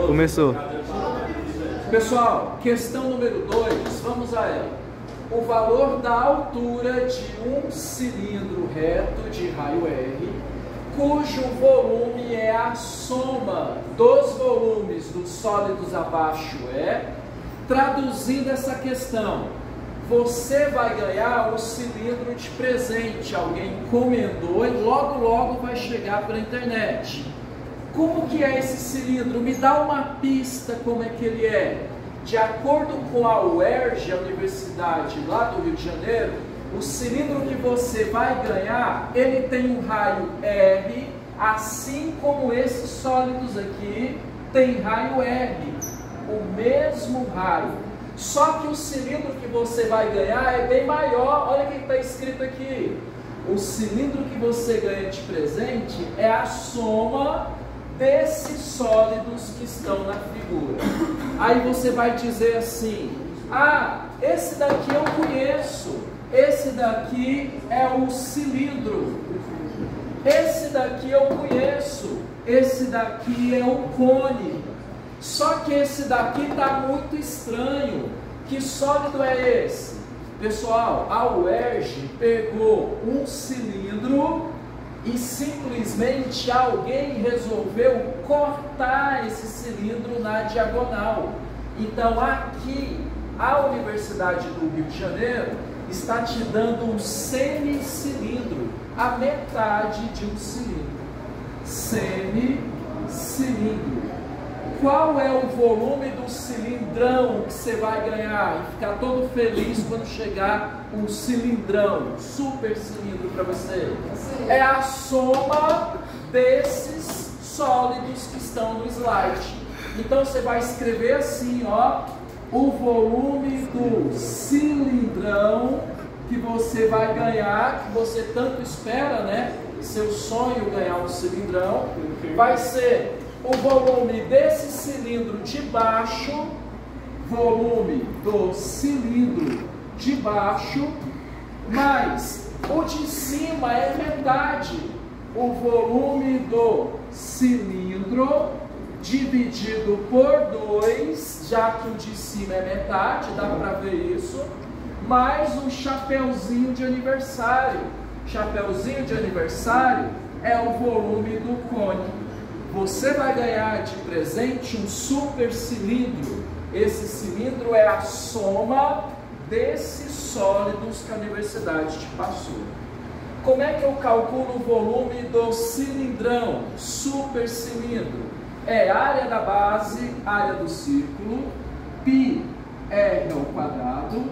Começou. Pessoal, questão número 2, vamos a ela. O valor da altura de um cilindro reto de raio R, cujo volume é a soma dos volumes dos sólidos abaixo E. Traduzindo essa questão, você vai ganhar o cilindro de presente. Alguém encomendou e logo vai chegar pela internet. Como que é esse cilindro? Me dá uma pista como é que ele é. De acordo com a UERJ, a universidade lá do Rio de Janeiro, o cilindro que você vai ganhar, ele tem um raio R, assim como esses sólidos aqui tem raio R, o mesmo raio. Só que o cilindro que você vai ganhar é bem maior. Olha o que está escrito aqui. O cilindro que você ganha de presente é a soma desses sólidos que estão na figura. Aí você vai dizer assim: ah, esse daqui eu conheço, esse daqui é o cilindro, esse daqui eu conheço, esse daqui é o cone. Só que esse daqui está muito estranho. Que sólido é esse? Pessoal, a UERJ pegou um cilindro e simplesmente alguém resolveu cortar esse cilindro na diagonal. Então aqui, a Universidade do Rio de Janeiro está te dando um semicilindro, a metade de um cilindro. Semicilindro. Qual é o volume do cilindrão que você vai ganhar e ficar todo feliz quando chegar um cilindrão, super cilindro para você? É a soma desses sólidos que estão no slide. Então você vai escrever assim, ó, o volume do cilindrão que você vai ganhar, que você tanto espera, né? Seu sonho ganhar um cilindrão, vai ser o volume desse cilindro de baixo, volume do cilindro de baixo, mais o de cima é metade, o volume do cilindro dividido por 2, já que o de cima é metade, dá para ver isso, mais um chapeuzinho de aniversário. Chapeuzinho de aniversário é o volume do cone. Você vai ganhar de presente um super cilindro. Esse cilindro é a soma desses sólidos que a universidade te passou. Como é que eu calculo o volume do cilindrão, super cilindro? É área da base, área do círculo, πr ao quadrado,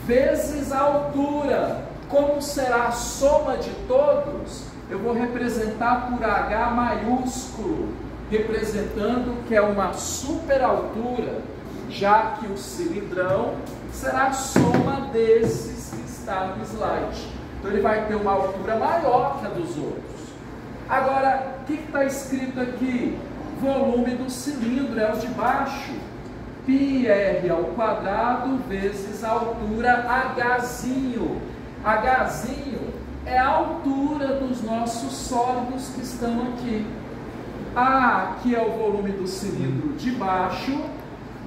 vezes a altura. Como será a soma de todos? Eu vou representar por H maiúsculo, representando que é uma super altura, já que o cilindrão será a soma desses que está no slide. Então ele vai ter uma altura maior que a dos outros. Agora, o que está escrito aqui? Volume do cilindro é o de baixo. πr ao quadrado vezes a altura Hzinho. Hzinho é a altura dos nossos sólidos que estão aqui. Aqui é o volume do cilindro de baixo,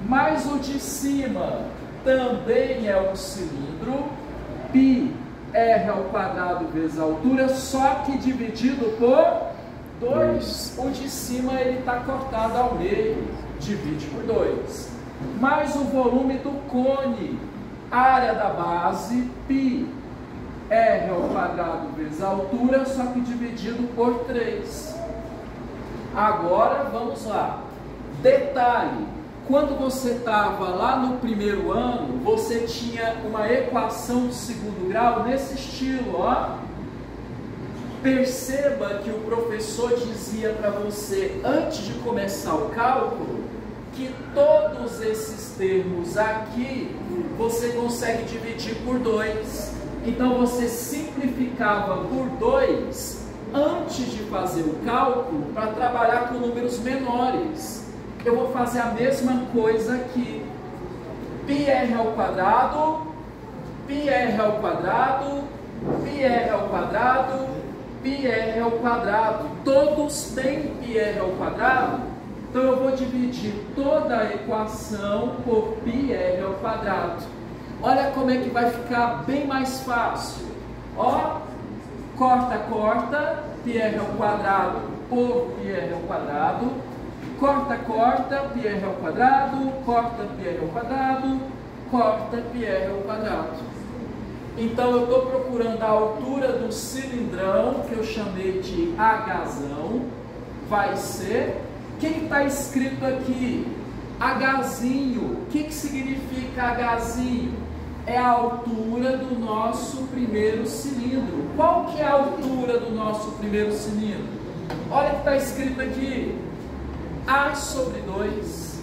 mais o de cima também é um cilindro, πr ao quadrado vezes a altura, só que dividido por 2. O de cima ele está cortado ao meio, divide por 2. Mais o volume do cone, área da base, πr ao quadrado vezes a altura, só que dividido por 3. Agora vamos lá. Detalhe: quando você estava lá no primeiro ano, você tinha uma equação de segundo grau nesse estilo, ó. Perceba que o professor dizia para você, antes de começar o cálculo, que todos esses termos aqui você consegue dividir por 2. Então você simplificava por 2 antes de fazer o cálculo para trabalhar com números menores. Eu vou fazer a mesma coisa aqui. πr ao quadrado, πr ao quadrado, πr ao quadrado, πr ao quadrado. Todos têm πr ao quadrado, então eu vou dividir toda a equação por πr ao quadrado. Olha como é que vai ficar bem mais fácil. Ó, corta, corta, πr ao quadrado por πr ao quadrado. Corta, corta, πr ao quadrado, corta, πr ao quadrado, corta, πr ao quadrado. Então eu estou procurando a altura do cilindrão, que eu chamei de Hzão, vai ser, o que está escrito aqui? Hzinho. O que significa Hzinho? É a altura do nosso primeiro cilindro. Qual que é a altura do nosso primeiro cilindro? Olha o que está escrito aqui, A sobre 2.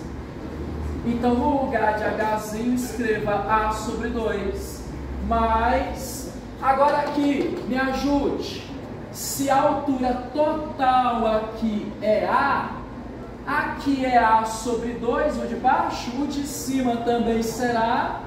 Então no lugar de Hzinho escreva A sobre 2. Mas, agora aqui, me ajude. Se a altura total aqui é A, aqui é A sobre 2, o de baixo, o de cima também será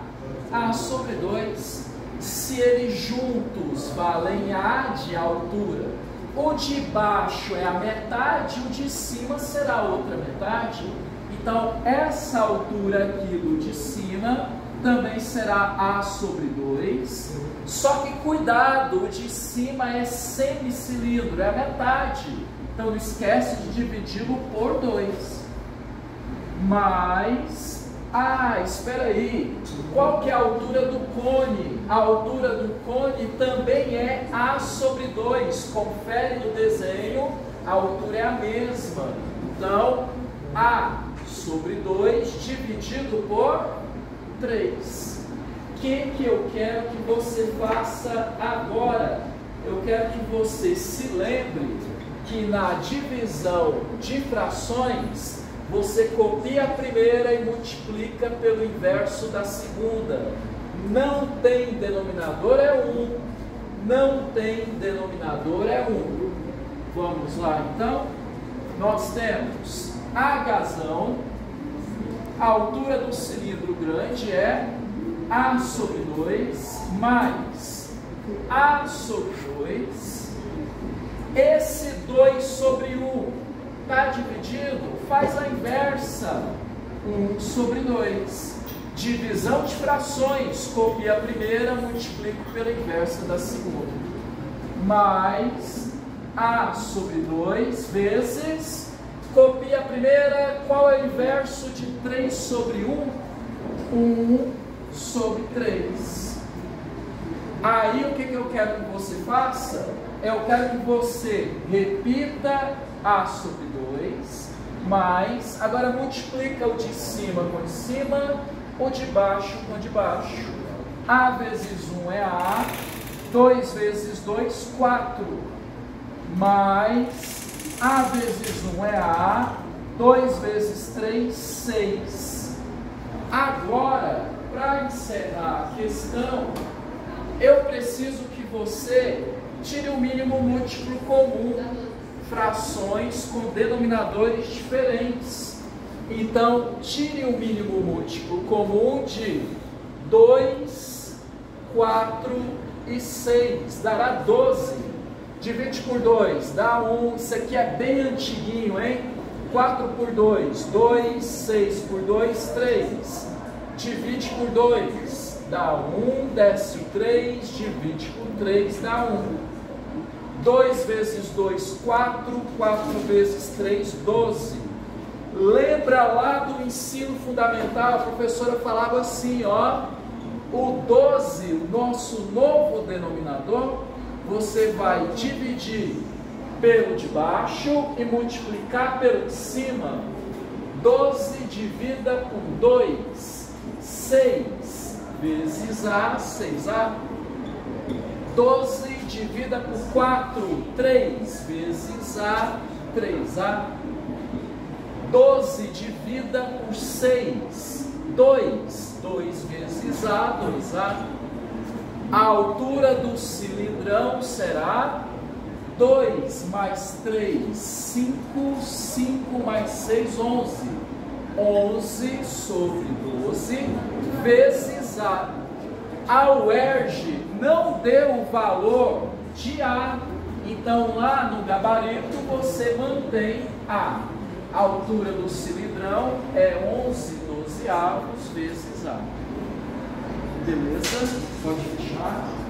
A sobre 2. Se eles juntos valem A de altura, o de baixo é a metade, o de cima será a outra metade. Então, essa altura aqui do de cima também será A sobre 2, só que cuidado, o de cima é semicilindro, é a metade, então não esquece de dividi-lo por 2. Mas, espera aí, qual que é a altura do cone? A altura do cone também é A sobre 2, confere no desenho, a altura é a mesma, então A sobre 2 dividido por 3. O que eu quero que você faça agora? Eu quero que você se lembre que na divisão de frações, você copia a primeira e multiplica pelo inverso da segunda. Não tem denominador, é 1. Não tem denominador, é 1. Vamos lá, então. Nós temos Hzão. A altura do cilindro grande é A sobre 2 mais A sobre 2. Esse 2 sobre 1 está dividido? Faz a inversa. 1 sobre 2. Divisão de frações. Copia a primeira, multiplico pela inversa da segunda. Mais A sobre 2 vezes... Copia a primeira, qual é o inverso de 3 sobre 1? 1 sobre 3. Aí o que eu quero que você faça? Eu quero que você repita A sobre 2, mais, agora multiplica o de cima com o de cima, o de baixo com o de baixo. A vezes 1 é A, 2 vezes 2, 4, mais... A vezes 1 é A, 2 vezes 3, 6. Agora, para encerrar a questão, eu preciso que você tire o mínimo múltiplo comum, frações com denominadores diferentes. Então, tire o mínimo múltiplo comum de 2, 4 e 6, dará 12. Divide por 2, dá 1, isso aqui é bem antiguinho, hein? 4 por 2, 2, 6 por 2, 3. Divide por 2, dá 1, desce o 3, divide por 3, dá 1. 2 vezes 2, 4, 4 vezes 3, 12. Lembra lá do ensino fundamental, a professora falava assim, ó, o 12, o nosso novo denominador, você vai dividir pelo de baixo e multiplicar pelo de cima. 12 divida por 2, 6 vezes A, 6A. 12 divida por 4, 3 vezes A, 3A. 12 divida por 6, 2, 2 vezes A, 2A. A altura do cilindrão será 2 mais 3, 5, 5 mais 6, 11. 11 sobre 12 vezes A. A UERJ não deu o valor de A, Então lá no gabarito você mantém A. A altura do cilindrão é 11/12 vezes A. Beleza? Pode fechar.